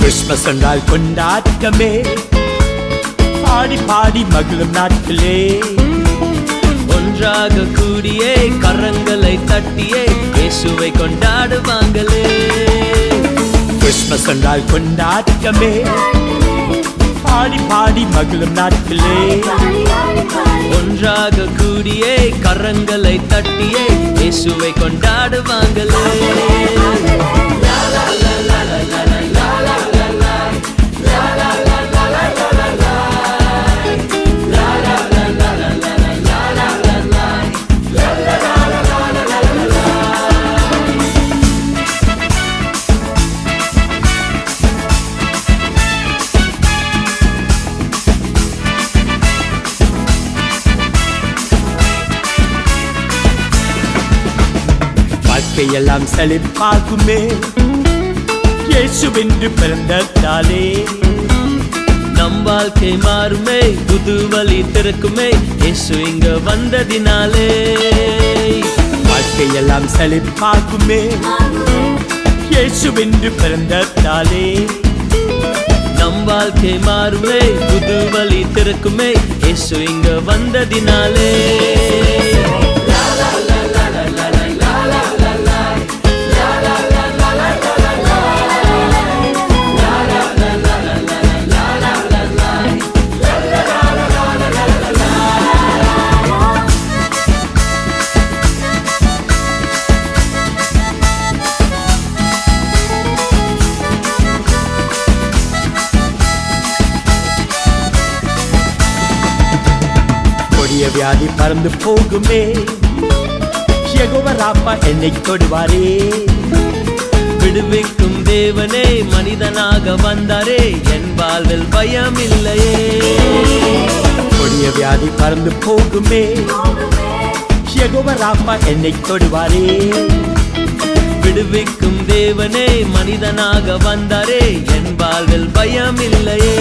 Christmas என்றால் கொண்டாட்டமே, பாடி பாடி மகிழும் நாட்களே, ஒன்றாக கூடியே கரங்களை தட்டியே இயேசுவை கொண்டாடுவாங்களே. கிறிஸ்மஸ் என்றால் கொண்டாட்டமே, பாடி பாடி மகிழும் நாட்களே, ஒன்றாக கூடியே கரங்களை தட்டியே இயேசுவை கொண்டாடுவாங்களே. வாழ்க்கையெல்லாம் செழிப்பாகுமே, இயேசுவென்று பிறந்ததாலே. நம் வாழ்க்கை மாறுமே, புது வழி திறக்குமே இயேசு இங்க வந்ததினாலே. வாழ்க்கையெல்லாம் செழிப்பாகுமே, இயேசுவென்று பிறந்ததாலே. நம் வாழ்க்கை மாறுமே, புது வழி திறக்குமே இயேசு இங்க வந்ததினாலே. கொடிய வியாதி பறந்து போகுமே, யெகோவா ராப்பா என்னை தொடுவாரே. விடுவிக்கும் தேவனே மனிதனாக வந்தாரே, என் வாழ்வில் பயம் இல்லையே. கொடிய வியாதி பறந்து போகுமே, யெகோவா ராப்பா என்னை தொடுவாரே. விடுவிக்கும் தேவனே மனிதனாக வந்தாரே, என் வாழ்வில் பயம் இல்லையே.